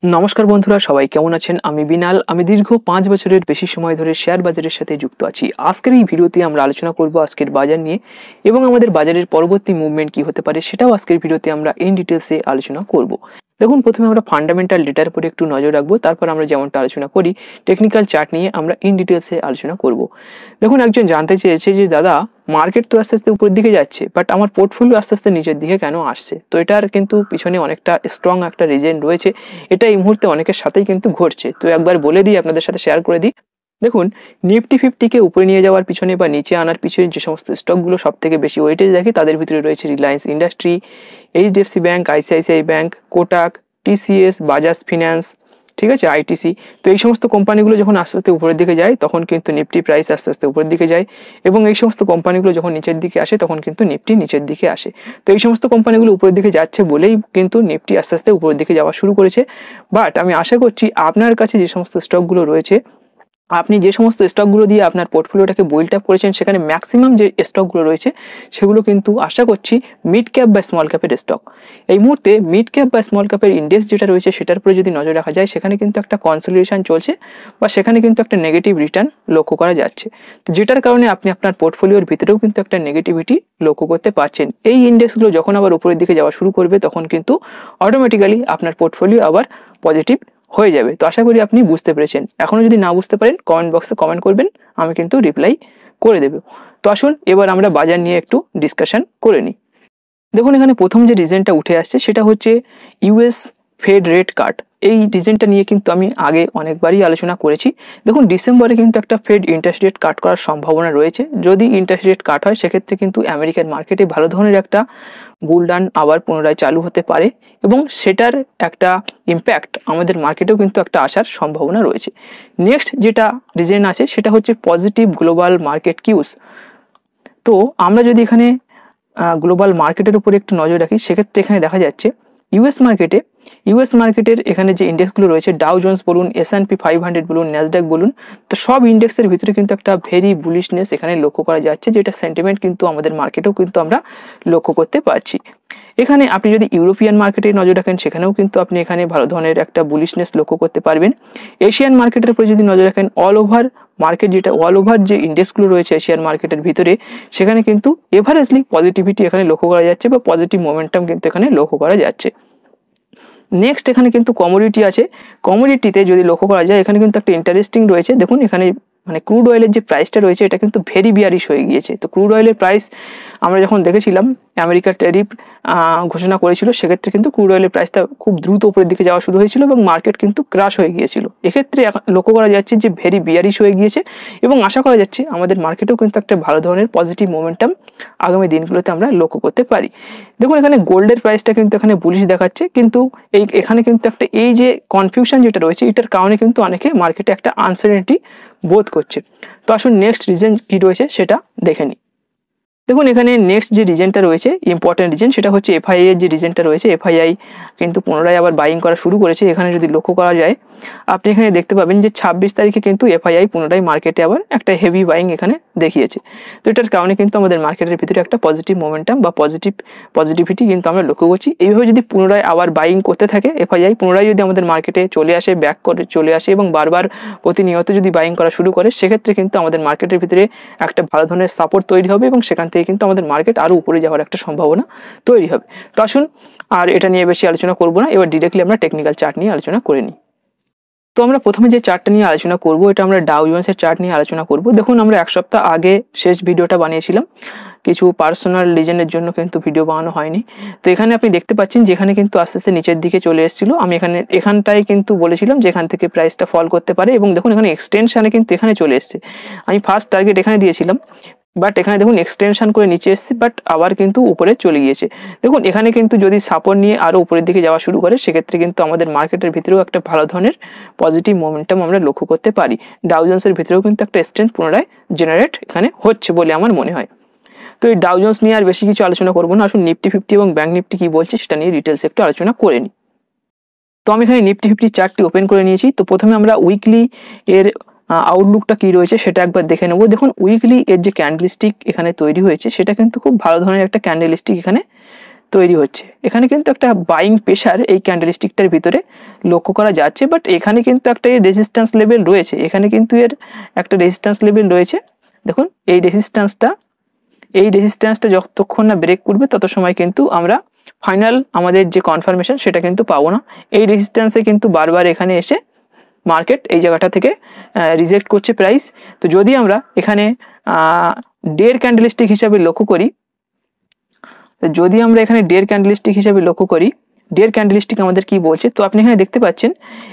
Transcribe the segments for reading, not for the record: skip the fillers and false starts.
নমস্কার বন্ধুরা, সবাই কেমন আছেন? আমি বিনাল। আমি দীর্ঘ 5 বছরের বেশি সময় ধরে শেয়ার বাজারের সাথে যুক্ত আছি। আজকের এই ভিডিওতে আমরা আলোচনা করব আজকের বাজার নিয়ে এবং আমাদের বাজারের পরবর্তী মুভমেন্ট কি হতে পারে সেটাও আজকের ভিডিওতে আমরা ইন ডিটেলসে আলোচনা করব। দেখুন, প্রথমে আমরা ফান্ডামেন্টাল ডেটার উপরে একটু নজর রাখবো, তারপর আমরা যেমনটা আলোচনা করি টেকনিক্যাল চার্ট নিয়ে আমরা ইন ডিটেলসে আলোচনা করব। দেখুন, একজন জানতে চেয়েছে যে দাদা, মার্কেট তো আস্তে আস্তে উপরের দিকে যাচ্ছে, বাট আমার পোর্টফোলিও আস্তে আস্তে নিচের দিকে কেন আসছে? তো এটার কিন্তু পিছনে অনেকটা স্ট্রং একটা রিজন রয়েছে। এটা এই মুহূর্তে অনেকের সাথেই কিন্তু ঘটছে। তো একবার বলে দিই, আপনাদের সাথে শেয়ার করে দিই। দেখুন, নিফটি 50-কে উপরে নিয়ে যাওয়ার পিছনে বা নিচে আনার পিছনে যে সমস্ত স্টকগুলো সব থেকে বেশি ওয়েটেজ রাখে তাদের ভিতরে রয়েছে Reliance industry, HDFC bank, ICICI bank, Kotak, TCS, Bajaj finance, ঠিক আছে, আইটিসি। তো এই সমস্ত কোম্পানিগুলো যখন আস্তে আস্তে উপরের দিকে যায় তখন কিন্তু নিফটি প্রাইস আস্তে আস্তে উপরের দিকে যায়, এবং এই সমস্ত কোম্পানিগুলো যখন নিচের দিকে আসে তখন কিন্তু নিফটি নিচের দিকে আসে। তো এই সমস্ত কোম্পানিগুলো উপরের দিকে যাচ্ছে বলেই কিন্তু নিফটি আস্তে আস্তে উপরের দিকে যাওয়া শুরু করেছে। বাট আমি আশা করছি আপনার কাছে যে সমস্ত স্টকগুলো রয়েছে, আপনি যে সমস্ত স্টকগুলো দিয়ে আপনার পোর্টফোলিওটাকে বিল্ড আপ করেছেন, সেখানে ম্যাক্সিমাম যে স্টকগুলো রয়েছে সেগুলো কিন্তু আশা করছি মিড ক্যাপ বা স্মল ক্যাপের স্টক। এই মুহূর্তে মিড ক্যাপ বা স্মল ক্যাপের ইন্ডেক্স যেটা রয়েছে সেটার উপরে যদি নজর রাখা যায়, সেখানে কিন্তু একটা কনসলিডেশন চলছে বা সেখানে কিন্তু একটা নেগেটিভ রিটার্ন লক্ষ্য করা যাচ্ছে। তো যেটার কারণে আপনি আপনার পোর্টফোলিওর ভিতরেও কিন্তু একটা নেগেটিভিটি লক্ষ্য করতে পারছেন। এই ইন্ডেক্সগুলো যখন আবার উপরের দিকে যাওয়া শুরু করবে তখন কিন্তু অটোমেটিক্যালি আপনার পোর্টফোলিও আবার পজিটিভ হয়ে যাবে। তো আশা করি আপনি বুঝতে পেরেছেন। এখনো যদি না বুঝতে পারেন কমেন্ট বক্সে কমেন্ট করবেন, আমি কিন্তু রিপ্লাই করে দেব। তো আসুন এবার আমরা বাজার নিয়ে একটু ডিসকাশন করে নিই। দেখুন, এখানে প্রথম যে রিজনটা উঠে আসছে সেটা হচ্ছে ইউএস ফেড রেট কাট। এই রিজনটা নিয়ে কিন্তু আমি আগে অনেকবারই আলোচনা করেছি। দেখুন, ডিসেম্বরে কিন্তু একটা ফেড ইন্টারেস্ট রেট কাট করার সম্ভাবনা রয়েছে। যদি ইন্টারেস্ট রেট কাট হয় সেক্ষেত্রে কিন্তু আমেরিকান মার্কেটে ভালো ধরনের একটা বুল রান আবার পুনরায় চালু হতে পারে, এবং সেটার একটা ইম্প্যাক্ট আমাদের মার্কেটেও কিন্তু একটা আসার সম্ভাবনা রয়েছে। নেক্সট যেটা রিজন আছে সেটা হচ্ছে পজিটিভ গ্লোবাল মার্কেট কিউস। তো আমরা যদি এখানে গ্লোবাল মার্কেটের উপরে একটু নজর রাখি, সেক্ষেত্রে এখানে দেখা যাচ্ছে ইউএস মার্কেটের এখানে যে ইন্ডেক্সগুলো রয়েছে, ডাউ জোন্স বলুন, S&P 500 বলুন, ন্যাসড্যাক বলুন, তো সব ইন্ডেক্সের ভিতরে কিন্তু একটা ভেরি বুলিশনেস এখানে লক্ষ্য করা যাচ্ছে, যেটা সেন্টিমেন্ট কিন্তু আমাদের মার্কেটেও কিন্তু আমরা লক্ষ্য করতে পারছি। এখানে আপনি যদি ইউরোপিয়ান মার্কেটে নজর রাখেন, সেখানেও কিন্তু আপনি এখানে ভালো ধরনের একটা বুলিশনেস লক্ষ্য করতে পারবেন। এশিয়ান মার্কেটের উপরে যদি নজর রাখেন, অল ওভার যে ইন্ডেক্সগুলো রয়েছে এশিয়ান মার্কেটের ভিতরে, সেখানে কিন্তু এভারেজলি পজিটিভিটি এখানে লক্ষ্য করা যাচ্ছে বা পজিটিভ মোমেন্টাম কিন্তু এখানে লক্ষ্য করা যাচ্ছে। নেক্সট এখানে কিন্তু কমোডিটি আছে। কমোডিটিতে যদি লক্ষ্য করা যায়, এখানে কিন্তু একটা ইন্টারেস্টিং রয়েছে। দেখুন, এখানে মানে ক্রুড অয়েলের যে প্রাইসটা রয়েছে এটা কিন্তু ভেরি বিয়ারিশ হয়ে গিয়েছে। তো ক্রুড অয়েলের প্রাইস আমরা যখন দেখেছিলাম আমেরিকার ট্যারিফ ঘোষণা করেছিল, সেক্ষেত্রে কিন্তু ক্রুড অয়েলের প্রাইসটা খুব দ্রুত উপরের দিকে যাওয়া শুরু হয়েছিল এবং মার্কেট কিন্তু ক্রাশ হয়ে গিয়েছিল। এক্ষেত্রে লক্ষ্য করা যাচ্ছে যে ভেরি বিয়ারিশ হয়ে গিয়েছে, এবং আশা করা যাচ্ছে আমাদের মার্কেটেও কিন্তু একটা ভালো ধরনের পজিটিভ মোমেন্টাম আগামী দিনগুলোতে আমরা লক্ষ্য করতে পারি। দেখুন, এখানে গোল্ডের প্রাইসটা কিন্তু এখানে বুলিশ দেখাচ্ছে, কিন্তু এখানে কিন্তু একটা এই যে কনফিউশন যেটা রয়েছে এটার কারণে কিন্তু অনেকে মার্কেটে একটা আনসার্টেনিটি বোধ করছে। তো আসুন নেক্সট রিজন কি রয়েছে সেটা দেখে নিই। দেখুন, এখানে নেক্সট যে রিজনটা রয়েছে, ইম্পর্টেন্ট রিজন, সেটা হচ্ছে এফআইআই এর যে রিজনটা রয়েছে। এফআইআই কিন্তু পুনরায় আবার বাইং করা শুরু করেছে। এখানে যদি লক্ষ্য করা যায়, আপনি এখানে দেখতে পাবেন যে 26 তারিখে কিন্তু এফআইআই পুনরায় মার্কেটে আবার একটা হেভি বাইং এখানে দেখিয়েছে। তো এটার কারণে কিন্তু আমাদের মার্কেটের ভিতরে একটা পজিটিভ মোমেন্টাম বা পজিটিভিটি কিন্তু আমরা লক্ষ্য করছি। এইভাবে যদি পুনরায় আবার বাইং করতে থাকে এফআইআই, পুনরায় যদি আমাদের মার্কেটে চলে আসে, ব্যাক করে চলে আসে এবং বারবার প্রতিনিয়ত যদি বাইং করা শুরু করে, সেক্ষেত্রে কিন্তু আমাদের মার্কেটের ভিতরে একটা ভালো ধরনের সাপোর্ট তৈরি হবে এবং সেখান থেকে কিন্তু আমাদের মার্কেট আরো উপরে যাওয়ার একটা সম্ভাবনা তৈরি হবে। তো আসুন আর এটা নিয়ে বেশি আলোচনা করব না, এবার ডিরেক্টলি আমরা টেকনিক্যাল চার্ট নিয়ে আলোচনা করে নিই। তো আমরা প্রথমে যে চার্টটা নিয়ে আলোচনা করব, এটা আমরা ডাউ জোন্সের চার্ট নিয়ে আলোচনা করব। দেখুন, আমরা এক সপ্তাহ আগে শেষ ভিডিওটা বানিয়েছিলাম, কিছু পার্সোনাল রিজনের জন্য কিন্তু ভিডিও বানানো হয়নি। তো এখানে আপনি দেখতে পাচ্ছেন যে এখানে কিন্তু আস্তে আস্তে নিচের দিকে চলে এসেছিল। আমি এখানটায় কিন্তু বলেছিলাম যে এখান থেকে প্রাইসটা ফল করতে পারে, এবং দেখুন এখানে এক্সটেনশনে কিন্তু এখানে চলে এসেছে। আমি ফার্স্ট টার্গেট এখানে দিয়েছিলাম, বাট এখানে দেখুন এক্সটেনশন করে নিচে এসেছে, বাট আবার কিন্তু উপরে চলে গিয়েছে। দেখুন, এখানে কিন্তু যদি সাপোর্ট নিয়ে আরো উপরের দিকে যাওয়া শুরু করে, সেক্ষেত্রে কিন্তু আমাদের মার্কেটের ভিতরেও একটা ভালো ধরনের পজিটিভ মোমেন্টাম আমরা লক্ষ্য করতে পারি। ডাউ জোন্সের ভিতরেও কিন্তু একটা স্ট্রেংথ পুনরায় জেনারেট এখানে হচ্ছে বলে আমার মনে হয়। তো এই ডাউ জোন্স নিয়ে আর বেশি কিছু আলোচনা করবো না, আসুন নিফটি 50 এবং ব্যাংক নিফটি কি বলছে সেটা নিয়ে ডিটেলস একটু আলোচনা করে নিই। তো আমি এখানে নিফটি 50 চার্টটি ওপেন করে নিয়েছি। তো প্রথমে আমরা উইকলি এর আউটলুকটা কি রয়েছে সেটা একবার দেখে নেব। দেখুন, উইকলি এর যে ক্যান্ডেলস্টিক এখানে তৈরি হয়েছে সেটা কিন্তু খুব ভালো ধরনের একটা ক্যান্ডেলস্টিক এখানে তৈরি হচ্ছে। এখানে কিন্তু একটা বাইং প্রেশার এই ক্যান্ডেলস্টিকটার ভিতরে লক্ষ্য করা যাচ্ছে, বাট এখানে কিন্তু একটা রেজিস্ট্যান্স লেভেল রয়েছে, এখানে কিন্তু এর একটা রেজিস্ট্যান্স লেভেল রয়েছে। দেখুন এই রেজিস্ট্যান্সটা যতক্ষণ না ব্রেক করবে তত সময় কিন্তু আমরা ফাইনাল আমাদের যে কনফার্মেশন সেটা কিন্তু পাবো না। এই রেজিস্ট্যান্সে কিন্তু বারবার এখানে এসে মার্কেট এই জায়গাটা থেকে রিজেক্ট করছে প্রাইস। তো যদি আমরা এখানে ডের ক্যান্ডেলস্টিক হিসাবে লক্ষ্য করি, ডের ক্যান্ডেলস্টিক আমাদের কি বলছে, তো আপনি এখানে দেখতে পাচ্ছেন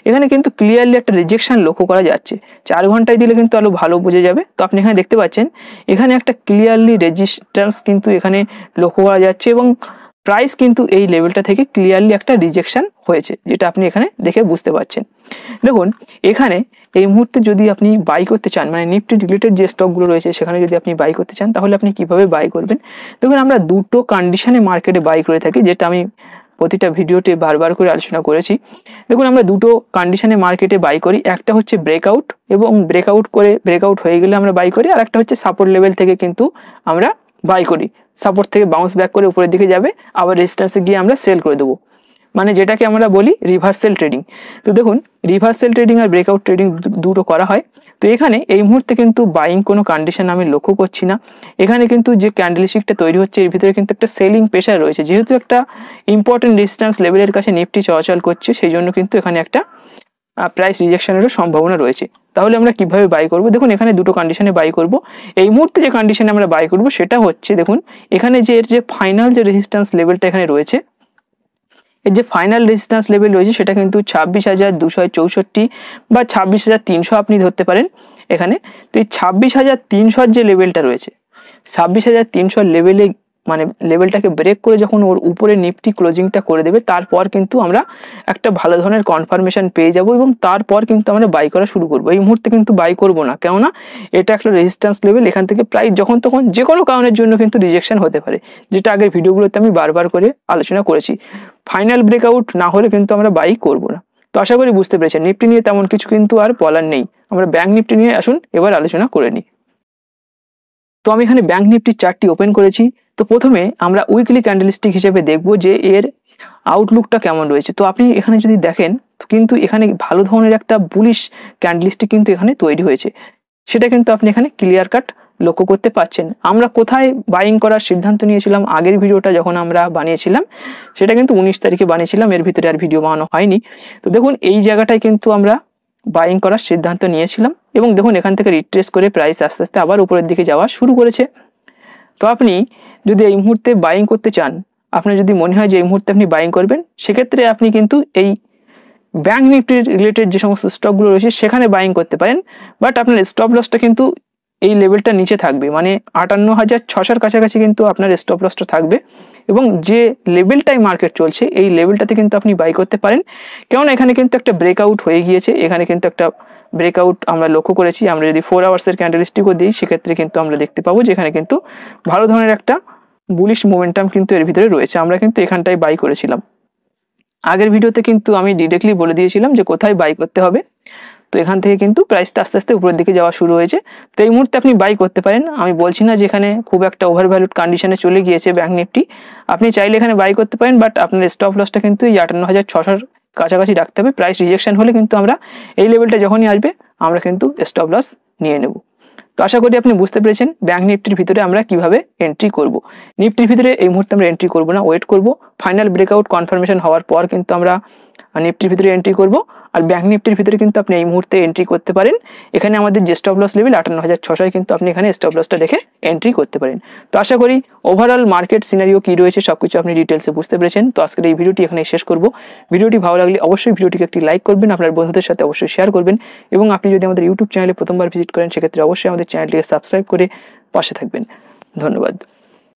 এখানে কিন্তু ক্লিয়ারলি একটা রিজেকশন লক্ষ্য করা যাচ্ছে। 4 ঘন্টায় দিলে কিন্তু আরো ভালো বোঝা যাবে। তো আপনি এখানে দেখতে পাচ্ছেন এখানে একটা ক্লিয়ারলি রেজিস্ট্যান্স কিন্তু এখানে লক্ষ্য করা যাচ্ছে এবং প্রাইস কিন্তু এই লেভেলটা থেকে ক্লিয়ারলি একটা রিজেকশন হয়েছে, যেটা আপনি এখানে দেখে বুঝতে পারছেন। দেখুন এখানে এই মুহূর্তে যদি আপনি বাই করতে চান, মানে নিফটি রিলেটেড যে স্টকগুলো রয়েছে সেখানে যদি আপনি বাই করতে চান, তাহলে আপনি কিভাবে বাই করবেন। দেখুন আমরা দুটো কন্ডিশনে মার্কেটে বাই করে থাকি, যেটা আমি প্রতিটা ভিডিওতে বারবার করে আলোচনা করেছি। দেখুন আমরা দুটো কন্ডিশনে মার্কেটে বাই করি, একটা হচ্ছে ব্রেকআউট এবং ব্রেকআউট হয়ে গেলে আমরা বাই করি, আর একটা হচ্ছে সাপোর্ট লেভেল থেকে কিন্তু আমরা বাই করি। সাপোর্ট থেকে বাউন্স ব্যাক করে উপরের দিকে যাবে, আবার রেজিস্ট্যান্সে গিয়ে আমরা সেল করে দেবো, মানে যেটাকে আমরা বলি রিভার্সাল ট্রেডিং। তো দেখুন রিভার্সাল ট্রেডিং আর ব্রেকআউট ট্রেডিং দুটো করা হয়। তো এখানে এই মুহূর্তে কিন্তু বাইং কোনো কন্ডিশন আমি লক্ষ্য করছি না। এখানে কিন্তু যে ক্যান্ডেলস্টিকটা তৈরি হচ্ছে এর ভিতরে কিন্তু একটা সেলিং প্রেশার রয়েছে, যেহেতু একটা ইম্পর্টেন্ট রেজিস্ট্যান্স লেভেলের কাছে নিফটি চলাচল করছে, সেই জন্য কিন্তু এখানে একটা প্রাইস রিজেকশনেরও সম্ভাবনা রয়েছে। তাহলে আমরা কিভাবে বাই করব, দেখুন এখানে দুটো কন্ডিশনে বাই করব। এই মুহূর্তে যে কন্ডিশনে আমরা বাই করব সেটা হচ্ছে, দেখুন এখানে যে এর যে ফাইনাল যে রেজিস্ট্যান্স লেভেলটা এখানে রয়েছে, এর যে ফাইনাল রেজিস্ট্যান্স লেভেল রয়েছে সেটা কিন্তু 26,264 বা 26,300 আপনি ধরতে পারেন এখানে। তো এই 26,300 যে লেভেলটা রয়েছে, 26,300 লেভেলে মানে লেভেলটাকে ব্রেক করে যখন ওর উপরে নিফটি ক্লোজিংটা করে দেবে, তারপর কিন্তু আমরা একটা ভালো ধরনের কনফার্মেশন পেয়ে যাব এবং তারপর কিন্তু আমরা বাই করা শুরু করবো। এই মুহূর্তে কিন্তু বাই করবো না, কেননা এটা একটা রেজিস্ট্যান্স লেভেল, এখান থেকে প্রাইস যখন তখন যে কোনো কারণের জন্য কিন্তু রিজেকশন হতে পারে, যেটা আগের ভিডিওগুলোতে আমি বারবার করে আলোচনা করেছি। ফাইনাল ব্রেকআউট না হলে কিন্তু আমরা বাই করবো না। তো আশা করি বুঝতে পেরেছেন, নিফটি নিয়ে তেমন কিছু কিন্তু আর বলার নেই। আমরা ব্যাংক নিফটি নিয়ে আসুন এবার আলোচনা করে নিই। তো আমি এখানে ব্যাংক নিফটির চার্টটি ওপেন করেছি। তো প্রথমে আমরা উইকলি ক্যান্ডেলস্টিক হিসেবে দেখব যে এর আউটলুকটা কেমন রয়েছে। তো আপনি এখানে যদি দেখেন তো কিন্তু এখানে ভালো ধরনের একটা বুলিশ ক্যান্ডেলস্টিক কিন্তু এখানে তৈরি হয়েছে, সেটা কিন্তু আপনি এখানে ক্লিয়ার কাট লক্ষ্য করতে পাচ্ছেন। আমরা কোথায় বাইং করার সিদ্ধান্ত নিয়েছিলাম আগের ভিডিওটা যখন আমরা বানিয়েছিলাম, সেটা কিন্তু 19 তারিখে বানিয়েছিলাম, এর ভিতরে আর ভিডিও বানানো হয়নি। তো দেখুন এই জায়গাটায় কিন্তু আমরা বাইং করার সিদ্ধান্ত নিয়েছিলাম এবং দেখুন এখান থেকে রিট্রেস করে প্রাইস আস্তে আস্তে আবার উপরের দিকে যাওয়া শুরু করেছে। তো আপনি যদি এই মুহূর্তে বাইং করতে চান, আপনার যদি মনে হয় যে এই মুহূর্তে আপনি বাইং করবেন, সেক্ষেত্রে আপনি কিন্তু এই ব্যাংক নিফটির রিলেটেড যে সমস্ত স্টকগুলো রয়েছে সেখানে বাইং করতে পারেন, বাট আপনার স্টপ লসটা কিন্তু এই লেভেলটা নিচে থাকবে, মানে 58,600 কাছাকাছি কিন্তু আপনার স্টপ লসটা থাকবে এবং যে লেভেলটাই মার্কেট চলছে এই লেভেলটাতে কিন্তু আপনি বাই করতে পারেন। কেননা এখানে কিন্তু একটা ব্রেকআউট হয়ে গিয়েছে, এখানে কিন্তু একটা ব্রেকআউট আমরা লক্ষ্য করেছি। আমরা যদি 4 আওয়ার্সের ক্যান্ডেলস্টিকও দিই, সেক্ষেত্রে কিন্তু আমরা দেখতে পাবো যে এখানে কিন্তু ভালো ধরনের একটা বুলিশ মোমেন্টাম কিন্তু এর ভিতরে রয়েছে। আমরা কিন্তু এখানটায় বাই করেছিলাম, আগের ভিডিওতে কিন্তু আমি ডিরেক্টলি বলে দিয়েছিলাম যে কোথায় বাই করতে হবে। তো এখান থেকে কিন্তু প্রাইসটা আস্তে আস্তে উপরের দিকে যাওয়া শুরু হয়েছে। তো এই মুহূর্তে আপনি বাই করতে পারেন, আমি বলছি না যে এখানে খুব একটা ওভারভ্যালুড কন্ডিশনে চলে গিয়েছে ব্যাংক নিফটি, আপনি চাইলে এখানে বাই করতে পারেন, বাট আপনার স্টপ লসটা কিন্তু এই 58,600 কাছাকাছি রাখতে হবে। প্রাইস রিজেকশন হলে কিন্তু আমরা এই লেভেলটা যখনই আসবে আমরা কিন্তু স্টপ লস নিয়ে নেব। তো আশা করি আপনি বুঝতে পেরেছেন ব্যাংক নিফটির ভিতরে আমরা কিভাবে এন্ট্রি করব। নিফটির ভিতরে এই মুহূর্তে আমরা এন্ট্রি করব না, ওয়েট করব, ফাইনাল ব্রেকআউট কনফার্মেশন হওয়ার পর কিন্তু আমরা নিফটির ভিতরে এন্ট্রি করব। আর ব্যাংক নিফটির ভিতরে কিন্তু আপনি এই মুহূর্তে এন্ট্রি করতে পারেন, এখানে আমাদের যে স্টপ লস লেভেল 58,600 কিন্তু আপনি এখানে স্টপ লসটা রেখে এন্ট্রি করতে পারেন। তো আশা করি ওভারঅল মার্কেট সিনারিও কি রয়েছে সবকিছু আপনি ডিটেলসে বুঝতে পেরেছেন। তো আজকের এই ভিডিওটি এখানে শেষ করব। ভিডিওটি ভালো লাগলে অবশ্যই ভিডিওটিকে একটি লাইক করবেন, আপনার বন্ধুদের সাথে অবশ্যই শেয়ার করবেন এবং আপনি যদি আমাদের ইউটিউব চ্যানেলে প্রথমবার ভিজিট করেন সেক্ষেত্রে অবশ্যই আমাদের চ্যানেলটিকে সাবস্ক্রাইব করে পাশে থাকবেন। ধন্যবাদ।